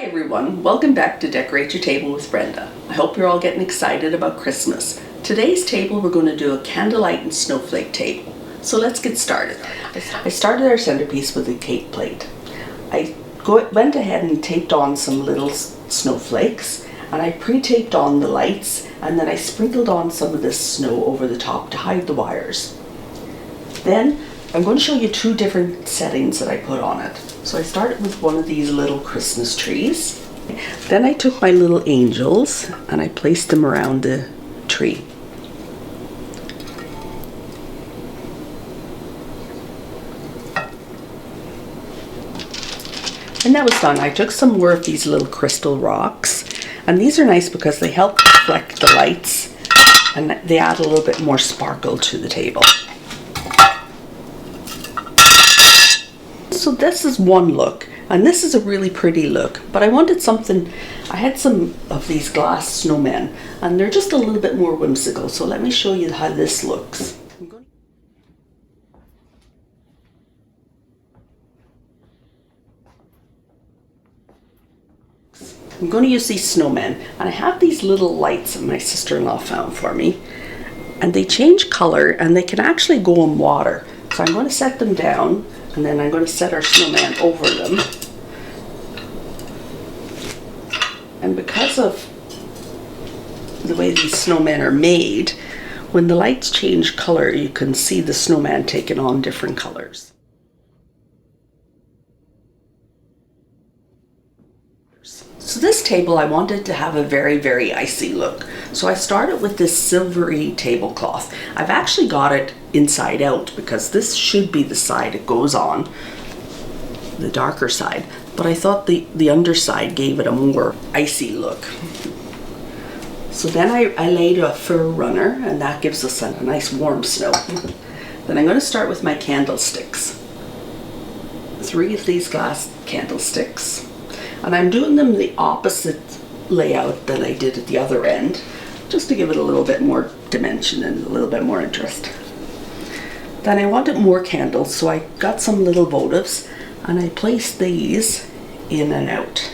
everyone, welcome back to Decorate Your Table with Brenda. I hope you're all getting excited about Christmas. Today's table we're going to do a candlelight and snowflake table. So let's get started. I started our centerpiece with a cake plate. I went ahead and taped on some little snowflakes, and I pre-taped on the lights, and then I sprinkled on some of this snow over the top to hide the wires. Then I'm going to show you two different settings that I put on it. So I started with one of these little Christmas trees. Then I took my little angels and I placed them around the tree. When that was done, I took some more of these little crystal rocks, and these are nice because they help reflect the lights and they add a little bit more sparkle to the table. So this is one look, and this is a really pretty look, but I wanted something, I had some of these glass snowmen, and they're just a little bit more whimsical, so let me show you how this looks. I'm going to use these snowmen, and I have these little lights that my sister-in-law found for me, and they change color and they can actually go in water. So I'm going to set them down, and then I'm going to set our snowman over them. And because of the way these snowmen are made, when the lights change color, you can see the snowman taking on different colors. So this table I wanted to have a very, very icy look. So I started with this silvery tablecloth. I've actually got it inside out because this should be the side it goes on, the darker side. But I thought the underside gave it a more icy look. So then I laid a fur runner, and that gives us a nice warm snow. Then I'm going to start with my candlesticks. 3 of these glass candlesticks. And I'm doing them the opposite layout that I did at the other end, just to give it a little bit more dimension and a little bit more interest. Then I wanted more candles, so I got some little votives and I placed these in and out.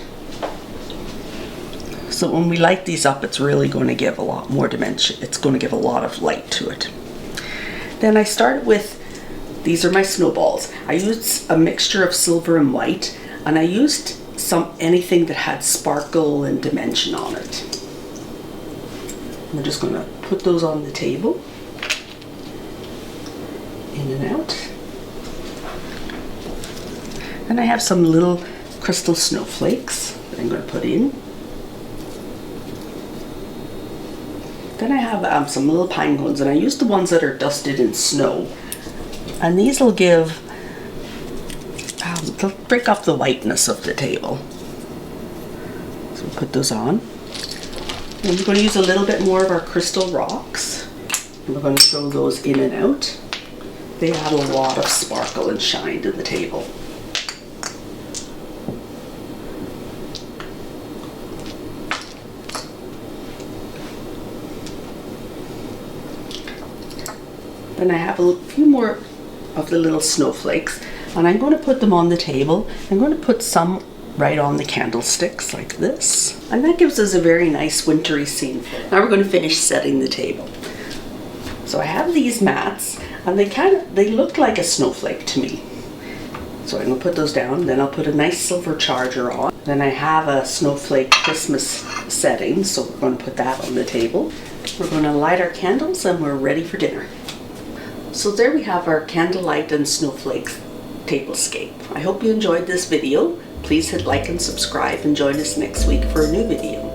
So when we light these up, it's really going to give a lot more dimension. It's going to give a lot of light to it. Then I started with, these are my snowballs. I used a mixture of silver and white, and I used anything that had sparkle and dimension on it. I'm just going to put those on the table, in and out. And I have some little crystal snowflakes that I'm going to put in. Then I have some little pine cones, and I use the ones that are dusted in snow, and these will give they'll break up the whiteness of the table. So we'll put those on. And we're going to use a little bit more of our crystal rocks. And we're going to throw those in and out. They add a lot of sparkle and shine to the table. Then I have a few more of the little snowflakes, and I'm going to put them on the table. I'm going to put some right on the candlesticks like this, and that gives us a very nice wintry scene. Now we're going to finish setting the table. So I have these mats, and they look like a snowflake to me. So I'm going to put those down, then I'll put a nice silver charger on. Then I have a snowflake Christmas setting, so we're going to put that on the table. We're going to light our candles, and we're ready for dinner. So there we have our candlelight and snowflake tablescape. I hope you enjoyed this video. Please hit like and subscribe, and join us next week for a new video.